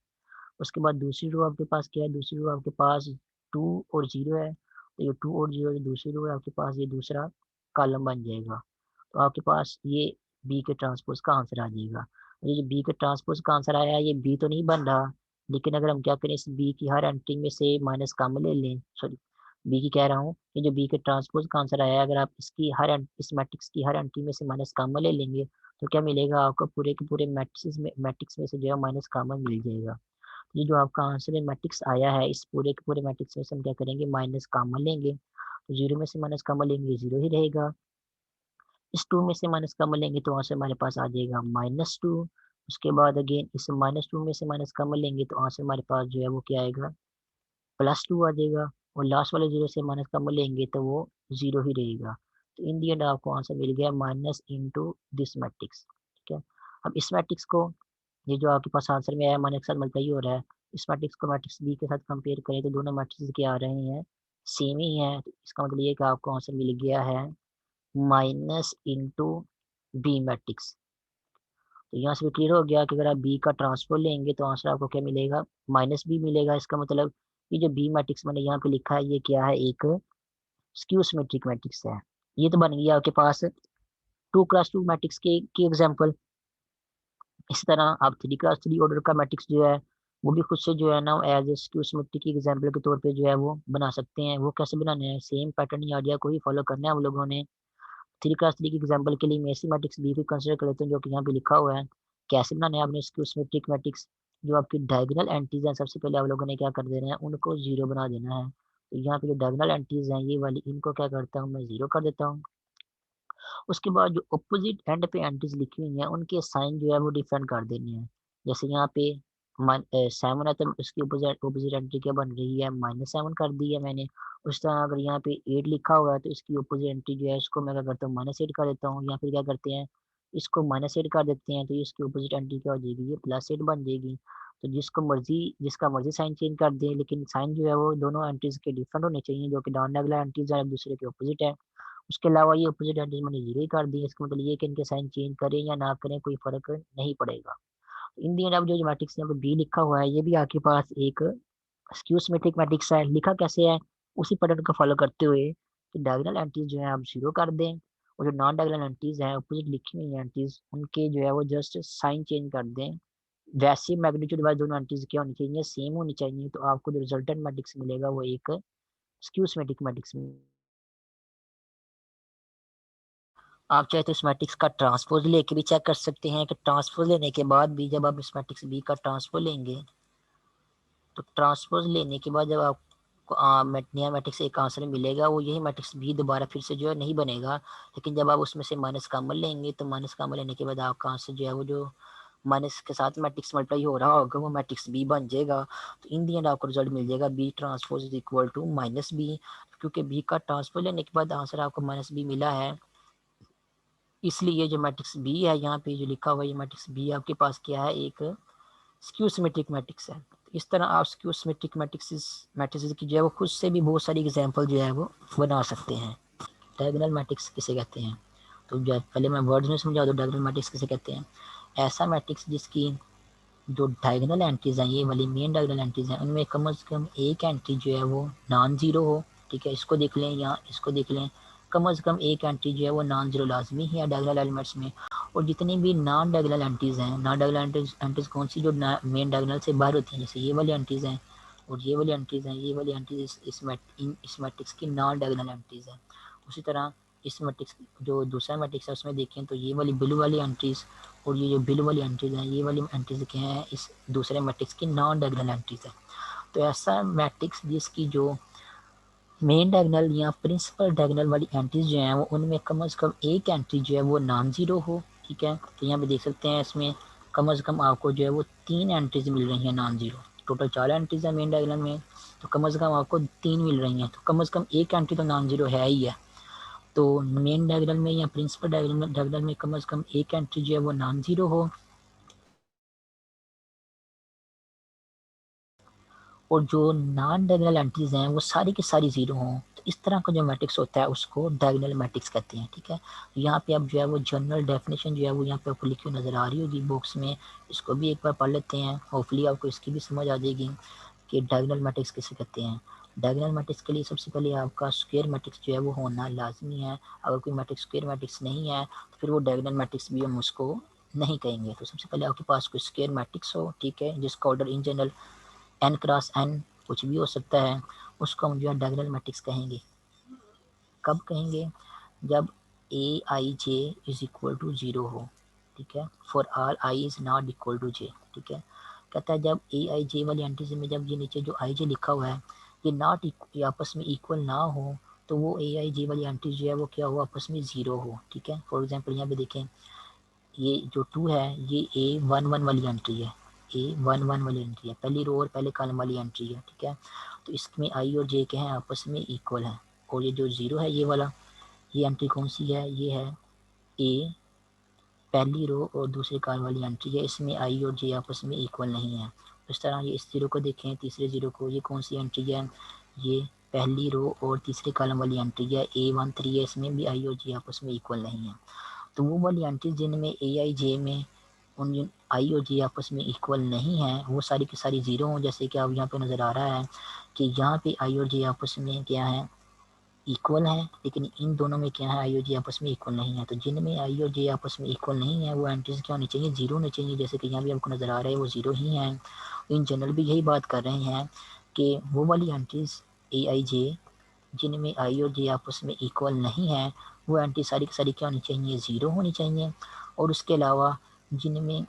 उसके बाद दूसरी रो आपके पास क्या है, दूसरी रो आपके पास 2 और 0 है, तो ये 2 और 0 दूसरी रो है आपके पास, ये दूसरा कॉलम बन जाएगा। तो आपके पास ये बी के ट्रांसपोज का आंसर आ जाएगा। ये जो बी के ट्रांसपोज का आंसर आया है, ये बी तो नहीं बन रहा, लेकिन अगर हम क्या करें, इस बी की हर एंट्री में से माइनस कॉमन ले लें, सॉरी बी की कह रहा हूँ, ये जो बी के ट्रांसपोज का आंसर आया है, अगर आप इसकी इस मैट्रिक्स की हर एंट्री में से माइनस कॉमन ले लेंगे, तो क्या मिलेगा आपको, पूरे के पूरे मैट्रिक्स में से जो है माइनस कॉमन मिल जाएगा। ये जो आपका आंसर है मैट्रिक्स आया है, इस पूरे के पूरे मैट्रिक्स में से हम क्या करेंगे, माइनस कॉमन लेंगे, तो 0 में से माइनस कॉमन लेंगे 0 ही रहेगा। इस 2 में से माइनस कॉमन लेंगे तो आंसर हमारे पास आ जाएगा -2। उसके बाद अगेन इस -2 में से माइनस कॉमन लेंगे तो आंसर हमारे पास जो है वो क्या आएगा, +2 आ जाएगा। और लास्ट वाले 0 से माइनस कॉमन लेंगे तो वो 0 ही रहेगा। तो इन दी एंड आपको आंसर मिल गया माइनस इंटू दिस मैट्रिक्स। ठीक है, अब इस मैट्रिक्स को, ये जो आपके पास आंसर में आया माइनस के साथ मल्टीप्लाई हो रहा है, इस मैट्रिक्स को मैट्रिक्स बी के साथ कंपेयर करें तो दोनों मैट्रिक्स क्या आ रहे हैं, सेम ही है। तो इसका मतलब ये कि आपको आंसर मिल गया है माइनस इंटू बी मैट्रिक्स। तो यहाँ से भी क्लियर हो गया कि अगर आप बी का ट्रांसपोज लेंगे तो आंसर आपको क्या मिलेगा, -b मिलेगा। इसका मतलब ये जो बी मैट्रिक्स मैंने यहाँ पे लिखा है, ये क्या है, एक स्क्यू सिमेट्रिक मैट्रिक्स है। ये तो बन गया आपके पास 2x2 मैट्रिक्स की एग्जाम्पल। इसी तरह आप 3x3 ऑर्डर का मैट्रिक्स जो है, वो भी खुद से जो है ना एज ए स्क्यू सिमेट्रिक की एग्जाम्पल के तौर पे जो है वो बना सकते हैं। वो कैसे बनाने हैं, सेम पैटर्न या आइडिया को ही फॉलो करना है हम लोगों ने। 3x3 की एग्जाम्पल के लिए मैं ऐसी मैट्रिक्स बी को कंसिडर कर लेते हैं जो कि यहाँ पे लिखा हुआ है। कैसे बनाना है आपने स्क्यू सिमेट्रिक मैट्रिक्स, जो आपकी डायगोनल एंट्रीज हैं, सबसे पहले आप लोगों ने क्या कर देना है, उनको 0 बना देना है। तो यहाँ पे जो डायगोनल एंट्रीज हैं ये वाली, इनको क्या करता हूँ मैं, 0 कर देता हूँ। उसके बाद जो अपोजिट एंड पे एंट्रीज लिखी हुई हैं, उनके साइन जो है वो डिफरेंट कर देने हैं। जैसे यहाँ पे 7 है, तो उसकी अपोजिट अपोजिट एंट्री क्या बन रही है, -7 कर दी है मैंने। उस तरह अगर यहाँ पे 8 लिखा हुआ है, तो इसकी अपोजिट एंट्री जो है इसको मैं क्या करता हूँ, -8 कर देता हूँ, या फिर क्या करते हैं, इसको -8 कर देते हैं, तो इसकी अपोजिट एंट्री क्या हो जाएगी, ये +8 बन जाएगी। तो जिसका मर्जी साइन चेंज कर दें, लेकिन साइन जो है वो दोनों एंट्रीज के डिफरेंट होने चाहिए, जो कि नॉन नेगुलर एंट्रीज है, एक दूसरे के अपोजिट है। उसके अलावा ये अपोजिट एंटीज मैंने 0 ही कर दी है। इसका मतलब ये कि इनके साइन चेंज करें या ना करें कोई फ़र्क नहीं पड़ेगा। इन दी एंड अब जो मैट्रिक्स यहाँ पे बी लिखा हुआ है, ये भी आपके पास एक स्क्यू सिमेट्रिक मैट्रिक्स है। लिखा कैसे है, उसी पैटर्न को फॉलो करते हुए कि डायगोनल एंटीज जो है आप 0 कर दें, और जो नॉन डायगोनल एंटीज हैं, अपोजिट लिखी हुई एंटीज, उनके जो है वो जस्ट साइन चेंज कर दें। वैसे मैग्नीट्यूड वाइज दोनों एंटीज क्या होनी चाहिए, सेम होनी चाहिए। तो आपको जो रिजल्टेंट मैट्रिक्स मिलेगा वो एक स्क्यू सिमेट्रिक मैट्रिक्स में। आप चाहे तो इस मैट्रिक्स का ट्रांसपोज लेके भी चेक कर सकते हैं कि ट्रांसपोज लेने के बाद भी जब आप इस मैट्रिक्स बी का ट्रांसपोज लेंगे, तो ट्रांसपोज लेने के बाद जब आपको नया मैट्रिक्स एक आंसर मिलेगा, वो यही मैट्रिक्स बी दोबारा फिर से जो है नहीं बनेगा। लेकिन जब आप उसमें से माइनस कॉमन लेंगे, तो माइनस कॉमन लेने के बाद आपका आंसर जो है वो जो माइनस के साथ मैट्रिक्स मल्टीप्लाई हो रहा होगा, वो मैट्रिक्स बी बन जाएगा। तो इन दी एंड आपको रिजल्ट मिल जाएगा B transpose is equal to -b। क्योंकि बी का ट्रांसपोज लेने के बाद आंसर आपको -b मिला है, इसलिए जो मैट्रिक्स बी है यहाँ पे जो लिखा हुआ है, ये मैट्रिक्स बी आपके पास क्या है, एक स्क्यू सिमेट्रिक मैट्रिक्स है। इस तरह आप स्क्यू सिमेट्रिक मैट्रिक्स की जो है वो खुद से भी बहुत सारी एग्जांपल जो है वो बना सकते हैं। डायगोनल मैट्रिक्स किसे कहते हैं, तो जो पहले मैं वर्ड्स में समझा दो, डायगोनल मैट्रिक्स किसे कहते हैं। ऐसा मैट्रिक्स जिसकी जो डायगोनल एंट्रीज हैं, ये वाली मेन डायगोनल एंट्रीज हैं, उनमें कम से कम एक एंट्री जो है वो नॉन जीरो हो। ठीक है, इसको देख लें या इसको देख लें, कम से कम एक एंट्री जो है वो नॉन जीरो लाजमी है डायगोनल एलिमेंट्स में। और जितनी भी नॉन डायगोनल एंट्रीज हैं, नॉन डायगोनल एंट्रीज कौन सी, जो मेन डायगोनल से बाहर होती हैं, जैसे ये वाली एंट्रीज हैं और ये वाली एंट्रीज हैं, ये वाली एंट्रीज इस मैट्रिक्स की नॉन डायगोनल एंट्रीज हैं। उसी तरह इस मैट्रिक्स जो दूसरा मैट्रिक्स है उसमें देखें तो ये वाली ब्लू वाली एंट्रीज और ये जो ब्लू वाली एंट्रीज हैं, ये वाली एंट्रीज क्या हैं, इस दूसरे मैट्रिक्स की नॉन डायगोनल एंट्रीज है। तो ऐसा मैट्रिक्स जिसकी जो मेन डायगोनल या प्रिंसिपल डायगोनल वाली एंट्रीज जो हैं वो उनमें कम से कम एक एंट्री जो है वो नॉन जीरो हो। ठीक है, तो यहाँ पे देख सकते हैं इसमें कम से कम आपको जो है वो 3 एंट्रीज मिल रही हैं नॉन जीरो। टोटल 4 एंट्रीज है मेन डायगोनल में, तो कम से कम आपको 3 मिल रही हैं, तो कम से कम एक एंट्री तो नॉन जीरो है ही है। तो मेन डायगोनल में या प्रिंसिपल डायगोनल में कम से कम एक एंट्री जो है वो नॉन जीरो हो, और जो नॉन डायगोनल एंट्रीज हैं वो सारी की सारी जीरो हों। तो तो इस तरह का जो मैट्रिक्स होता है उसको डायगोनल मैट्रिक्स कहते हैं, ठीक है। तो यहाँ पे अब जो है वो जनरल डेफिनेशन जो है वो यहाँ पे आपको लिखी हुई नज़र आ रही होगी बॉक्स में, इसको भी एक बार पढ़ लेते हैं, होपफुली आपको इसकी भी समझ आ जाएगी कि डायगोनल मैट्रिक्स किसे कहते हैं। डायगोनल मैट्रिक्स के लिए सबसे पहले आपका स्क्वायर मैट्रिक्स जो है वो होना लाजमी है। अगर कोई मैट्रिक्स स्क्वायर मैट्रिक्स नहीं है तो फिर वो डायगोनल मैट्रिक्स भी हम उसको नहीं कहेंगे। तो सबसे पहले आपके पास कोई स्क्वायर मैट्रिक्स हो, ठीक है, जिसका order in general n cross n कुछ भी हो सकता है, उसको हम जो है डायगोनल मैट्रिक्स कहेंगे। कब कहेंगे? जब a i j is equal to 0 हो, ठीक है, for all i is not equal to j, ठीक है। कहता है जब ए आई जे वाली एंट्री में जब ये नीचे जो आई जे लिखा हुआ है ये नॉट आपस में इक्वल ना हो तो वो ए आई जे वाली एंट्री जो है वो क्या हो, आपस में 0 हो, ठीक है। फॉर एग्जाम्पल यहाँ पे देखें, ये जो 2 है ये A11 वाली एंट्री है, A11 वाली एंट्री है, पहली रो और पहले कॉलम वाली एंट्री है, ठीक है। तो इसमें आई और जे के हैं आपस में इक्वल है। और ये जो 0 है ये वाला, ये एंट्री कौन सी है, ये है ए पहली रो और दूसरी कॉलम वाली एंट्री है, इसमें आई और जे आपस में इक्वल नहीं है। इस तरह ये इस 0 को देखें, तीसरे 0 को, ये कौन सी एंट्री है, ये पहली रो और तीसरे कॉलम वाली एंट्री है, A13 है, इसमें भी आई और जे आपस में इक्वल नहीं है। तो वो वाली एंट्रीज जिनमें ए आई जे में उन आई और जे आपस में इक्वल नहीं है वो सारी की सारी ज़ीरो हों, जैसे कि अब यहाँ पे नज़र आ रहा है कि यहाँ पे आई और जे आपस में क्या है, इक्वल है, लेकिन इन दोनों में क्या है, आई और जे आपस में इक्वल नहीं है। तो जिनमें आई और जे आपस में इक्वल नहीं है वो एंट्रीज क्या होनी चाहिए, 0 होनी चाहिए, जैसे कि यहाँ भी आपको नज़र आ रहा है वो 0 ही है। इन जनरल भी यही बात कर रहे हैं कि वो वाली एंट्रीज ए आई जे जिनमें आई और जे आपस में इक्वल नहीं है वो एंट्री सारी की सारी क्या होनी चाहिए, 0 होनी चाहिए। और उसके अलावा जिनमें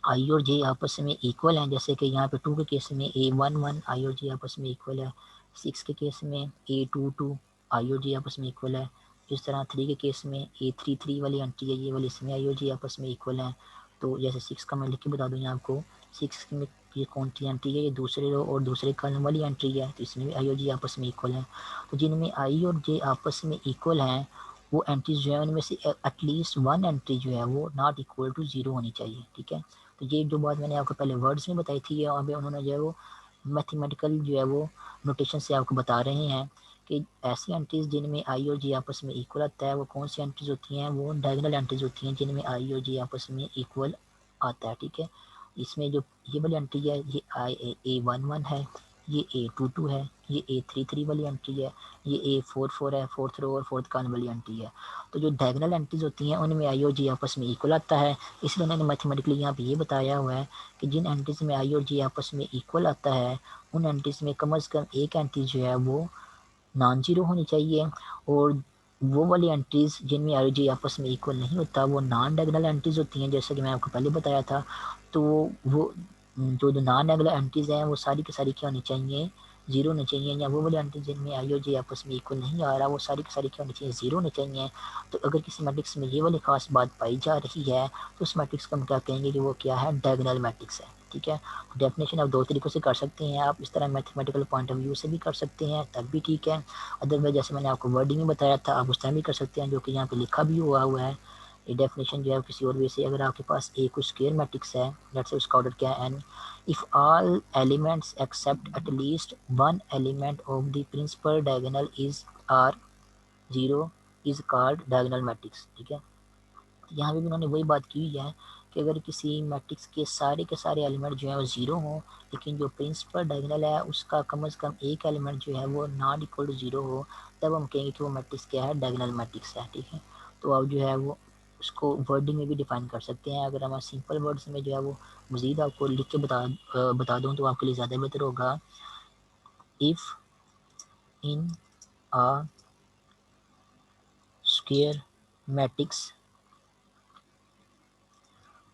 आई और जे आपस में इक्वल हैं, जैसे कि यहाँ पे 2 के केस में A11 आई और जे आपस में इक्वल है, 6 के केस में A22 आई और जे आपस में इक्वल है, इस तरह 3 के केस में A33 वाली एंट्री है ये वाली, इसमें आई और जे आपस में इक्वल है। तो जैसे 6 का मैं लिख के बता दूँ यहाँ आपको, 6 में ये कौन सी एंट्री है, ये दूसरे रो और दूसरे कॉलम वाली एंट्री है, तो इसमें भी आई और जे आपस में इक्वल है। तो जिनमें आई और जे आपस में इक्वल हैं वो एंट्रीज जो है उनमें से एटलीस्ट वन एंट्री जो है वो नॉट इक्वल टू 0 होनी चाहिए, ठीक है। तो ये जो बात मैंने आपको पहले वर्ड्स में बताई थी और अभी उन्होंने जो है वो मैथमेटिकल जो है वो नोटेशन से आपको बता रहे हैं कि ऐसी एंट्रीज जिनमें आई और जी आपस में इक्वल आता है वो कौन सी एंट्रीज होती हैं, वो डायगोनल एंट्रीज होती हैं जिनमें आई और जी आपस में इक्वल आता है, ठीक है। इसमें जो ये वाली एंट्री है ये A11 है, ये A22 है, ये A33 वाली एंट्री है, ये A44 है, फोर्थ रो और फोर्थ कॉलम वाली एंट्री है। तो जो डायगोनल एंट्रीज होती हैं उनमें आई और जी आपस में इक्वल आता है, इसलिए उन्होंने मैथमेटिकली यहाँ पे ये बताया हुआ है कि जिन एंट्रीज में आई और जी आपस में इक्वल आता है उन एंट्रीज में कम से कम एक एंट्री जो है वो नॉन जीरो होनी चाहिए, और वो वाली एंट्रीज जिनमें आई और जी आपस में इक्वल नहीं होता वो नॉन डायगोनल एंट्रीज होती हैं, जैसा कि मैं आपको पहले बताया था। तो वो जो नॉन डायगोनल एंट्रीज हैं वो सारी की सारी क्या होनी चाहिए, 0 होनी चाहिए, या वो वाली एंट्रीज जिनमें आई और जे आपस में इक्वल नहीं आ रहा वो सारी की सारी क्या होनी चाहिए, 0 होनी चाहिए। तो अगर किसी मैट्रिक्स में ये वाली खास बात पाई जा रही है तो उस मैट्रिक्स को हम क्या कहेंगे कि वो क्या है, डायगोनल मैट्रिक्स है, ठीक है। डेफिनेशन आप दो तरीक़ों से कर सकते हैं, आप इस तरह मैथमेटिकल पॉइंट ऑफ व्यू से भी कर सकते हैं तब भी ठीक है, अदरवाइज जैसे मैंने आपको वर्डिंग में बताया था आप उस तरह भी कर सकते हैं जो कि यहाँ पे लिखा भी हुआ है। ये डेफिनेशन जो है किसी और वे से, अगर आपके पास एक कुछ स्क्वायर मैट्रिक्स है, लेट्स से उसका ऑर्डर क्या है n, if all elements except at least one element of the principal diagonal is are 0 is called diagonal matrix, ठीक है। यहाँ पे भी उन्होंने वही बात की हुई है कि अगर किसी मैट्रिक्स के सारे एलिमेंट जो है वो 0 हो लेकिन जो प्रिंसिपल डायगोनल है उसका कम से कम एक एलिमेंट जो है वो नॉट इक्वल टू 0 हो, तब हम कहेंगे कि वो मैट्रिक्स क्या है, डायगोनल मैट्रिक्स है, ठीक है। तो आप जो है वो उसको वर्डिंग में भी डिफाइन कर सकते हैं। अगर हम सिंपल वर्ड्स में जो है वो मज़ीद आपको लिख के बता दूँ तो आपके लिए ज़्यादा बेहतर होगा। If in a square matrix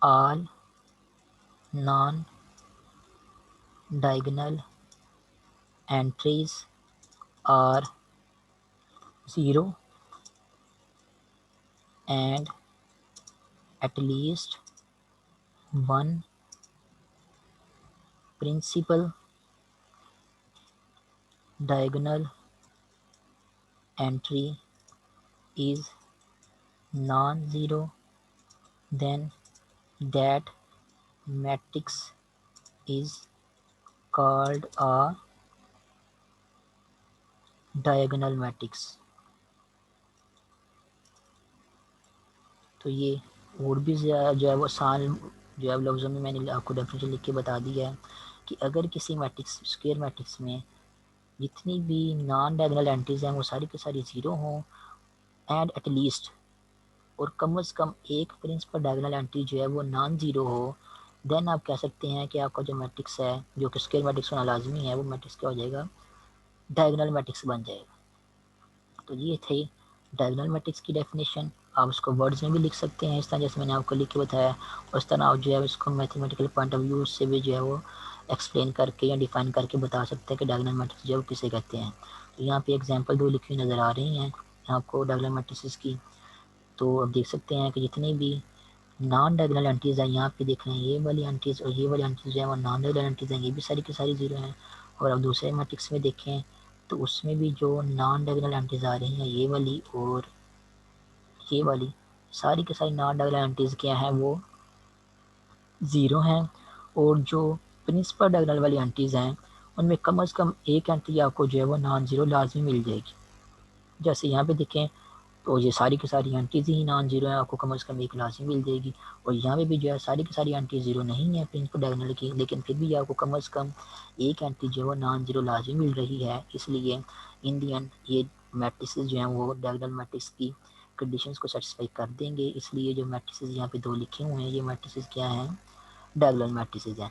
all non diagonal entries are 0 and at least one principal diagonal entry is non-zero, then that matrix is called a diagonal matrix. तो ये और भी जो है वो आसान जो है लफ्ज़ों में मैंने आपको डेफिनेशन लिख के बता दिया है कि अगर किसी मैट्रिक्स स्क्वायर मैट्रिक्स में जितनी भी नॉन डायगोनल एंट्रीज हैं वो सारी की सारी ज़ीरो हों एंड एट लीस्ट और कम से कम एक प्रिंसिपल डायगोनल एंट्री जो है वो नॉन ज़ीरो हो, देन आप कह सकते हैं कि आपका जो मैट्रिक्स है जो कि स्क्वायर मैट्रिक्स होना लाजमी है वो मैट्रिक्स क्या हो जाएगा, डायगोनल मैट्रिक्स बन जाएगा। तो ये थे डायगोनल मैट्रिक्स की डेफिनेशन। आप उसको वर्ड्स में भी लिख सकते हैं इस तरह जैसे मैंने आपको लिख के बताया, और इस तरह आप जो है उसको मैथमेटिकल पॉइंट ऑफ व्यू से भी जो है वो एक्सप्लेन करके या डिफाइन करके बता सकते हैं कि डायगोनल मैट्रिक्स जो है वो किसे कहते हैं। तो यहाँ पे एग्जांपल दो लिखी हुई नज़र आ रही हैं आपको डायगोनल मैट्रिक्स की। तो आप देख सकते हैं कि जितनी भी नॉन डायगोनल एंट्रीज हैं यहाँ पे देख रहे हैं, ये वाली एंट्रीज और ये वाली एंट्रीज जो है वो नॉन डायगोनल एंट्रीज हैं, ये भी सारी की सारी जीरो हैं। और अब दूसरे मैट्रिक्स में देखें तो उसमें भी जो नॉन डायगोनल एंट्रीज आ रही हैं ये वाली और ये वाली, सारी की सारी नॉन डायगोनल एंट्रीज क्या हैं वो ज़ीरो हैं। और जो प्रिंसिपल डायगोनल वाली एंट्रीज हैं उनमें कम से कम एक एंट्री आपको जो है वो नॉन ज़ीरो लाजमी मिल जाएगी। जैसे यहाँ पे देखें तो ये सारी की सारी एंट्रीज ही नॉन जीरो है, आपको कम से कम एक लाजमी मिल जाएगी। और यहाँ पे भी जो है सारी की सारी एंट्री जीरो नहीं है प्रिंसिपल डायगोनल की, लेकिन फिर भी आपको कम से कम एक एंट्री जो है नॉन जीरो लाजमी मिल रही है। इसलिए इन दी एंड ये मैट्रिक्स जो हैं वो डायगोनल मैट्रिक्स की कंडीशंस को सेटिस्फाई कर देंगे। इसलिए जो मैट्रिक्स यहाँ पे दो लिखे हुए हैं ये मैट्रिक्स क्या हैं, डायगोनल मैट्रिक्स हैं।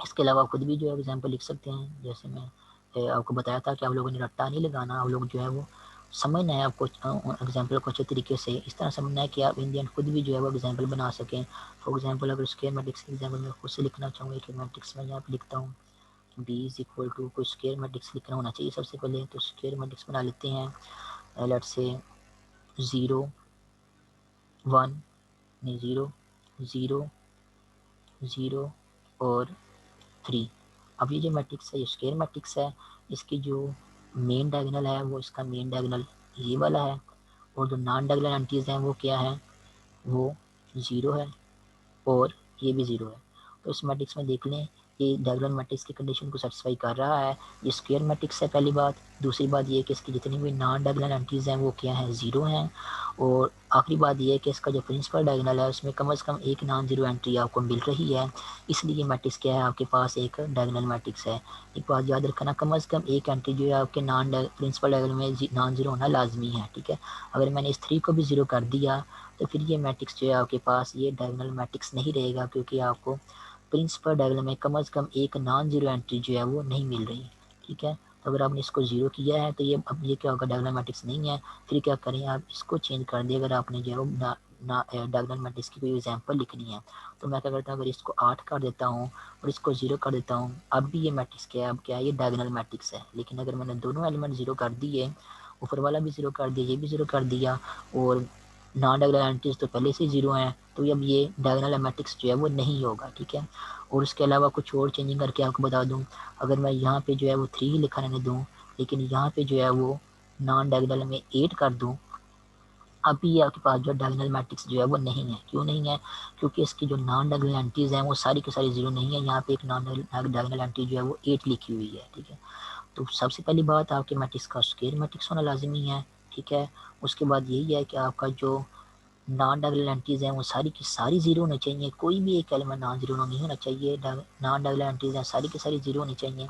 इसके अलावा खुद भी जो है एग्जाम्पल लिख सकते हैं, जैसे मैं आपको बताया था कि आप लोगों ने रट्टा नहीं लगाना, आप लोग जो है वो समझना है आपको एग्जाम्पल को अच्छे तरीके से, इस तरह समझना है कि आप इन दी एंड खुद भी जो है वो एग्जाम्पल बना सकें। फॉर एग्जाम्पल अगर स्क्वायर मैट्रिक्स की एग्जाम्पल मैं खुद से लिखना चाहूँगा कि मैट्रिक्स में यहाँ पर लिखता हूँ बी इज इक्वल टू कोई स्क्वायर मैट्रिक्स लिखना होना चाहिए सबसे पहले, तो स्क्वायर मैट्रिक्स बना लेते हैं। लेट्स से 0 1 नहीं 0 0 0 और 3। अब ये जो मैट्रिक्स है ये स्क्वायर मैट्रिक्स है, इसकी जो मेन डायगोनल है वो इसका मेन डायगोनल ये वाला है, और जो नॉन डायगोनल एंट्रीज हैं वो क्या है, वो ज़ीरो है और ये भी ज़ीरो है। तो इस मैट्रिक्स में देख लें ये डायगोनल मैट्रिक्स की कंडीशन को सेटिस्फाई कर रहा है, ये स्क्वायर मैट्रिक्स है पहली बात। दूसरी बात ये कि इसकी जितनी भी नॉन डायगोनल एंट्रीज हैं वो क्या हैं, ज़ीरो हैं। और आखिरी बात ये है कि इसका जो प्रिंसिपल डायगोनल है उसमें कम से कम एक नॉन ज़ीरो एंट्री आपको मिल रही है। इसलिए ये मैट्रिक्स क्या है, आपके पास एक डायगोनल मैट्रिक्स है। एक बात याद रखना, कम से कम एक एंट्री जो है आपके नॉन प्रिंसिपल डायगोनल में नॉन ज़ीरो होना लाजमी है, ठीक है। अगर मैंने इस 3 को भी ज़ीरो कर दिया तो फिर ये मैट्रिक्स जो है आपके पास ये डायगोनल मैट्रिक्स नहीं रहेगा, क्योंकि आपको प्रिंसिपल डायगोनल में कम से कम एक नॉन ज़ीरो एंट्री जो है वो नहीं मिल रही, ठीक है। तो अगर आपने इसको ज़ीरो किया है तो ये अब ये क्या होगा, डायगोनल मैट्रिक्स नहीं है। फिर क्या करें, आप इसको चेंज कर दिए, अगर आपने जो है डायगोनल मैट्रिक्स की कोई एग्जांपल लिखनी है तो मैं क्या करता हूँ, अगर इसको 8 कर देता हूँ और इसको 0 कर देता हूँ, अब भी ये मैट्रिक्स क्या है, अब क्या है, ये डायगोनल मैट्रिक्स है। लेकिन अगर मैंने दोनों एलिमेंट 0 कर दिए, ऊपर वाला भी 0 कर दिया, ये भी 0 कर दिया, और नॉन डायगोनल एंट्रीज तो पहले से 0 हैं, तो अब ये डायगोनल मैट्रिक्स जो है वो नहीं होगा, ठीक है। और उसके अलावा कुछ और चेंजिंग करके आपको बता दूँ, अगर मैं यहाँ पे जो है वो 3 लिखा रहने दूँ, लेकिन यहाँ पे जो है वो नॉन डायगोनल में 8 कर दूँ, अभी आपके पास जो डायगोनल मैट्रिक्स जो है वो नहीं है। क्यों नहीं है, क्योंकि इसकी जो नॉन डायगोनल एंट्रीज हैं वो सारी की सारी 0 नहीं है। यहाँ पे एक नॉन डायगोनल एंट्री जो है वो 8 लिखी हुई है, ठीक है। तो सबसे पहली बात आपके मैट्रिक्स का स्क्वायर मैट्रिक्स होना लाजमी है, ठीक है। उसके बाद यही है कि आपका जो नॉन डायगोनल एंट्रीज हैं वो सारी की सारी 0 होनी चाहिए, कोई भी एक एलिमेंट नॉन 0 नहीं होना चाहिए। नॉन डायगोनल एंट्रीज हैं सारी की सारी 0 होनी चाहिए,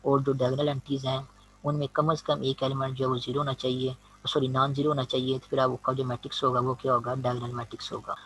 और जो डायगोनल एंट्रीज हैं उनमें कम से कम एक एलिमेंट जो है वो 0 होना चाहिए, सॉरी नॉन 0 होना चाहिए। तो फिर आपका जो मैट्रिक्स होगा वो क्या होगा, डायगोनल मैट्रिक्स होगा।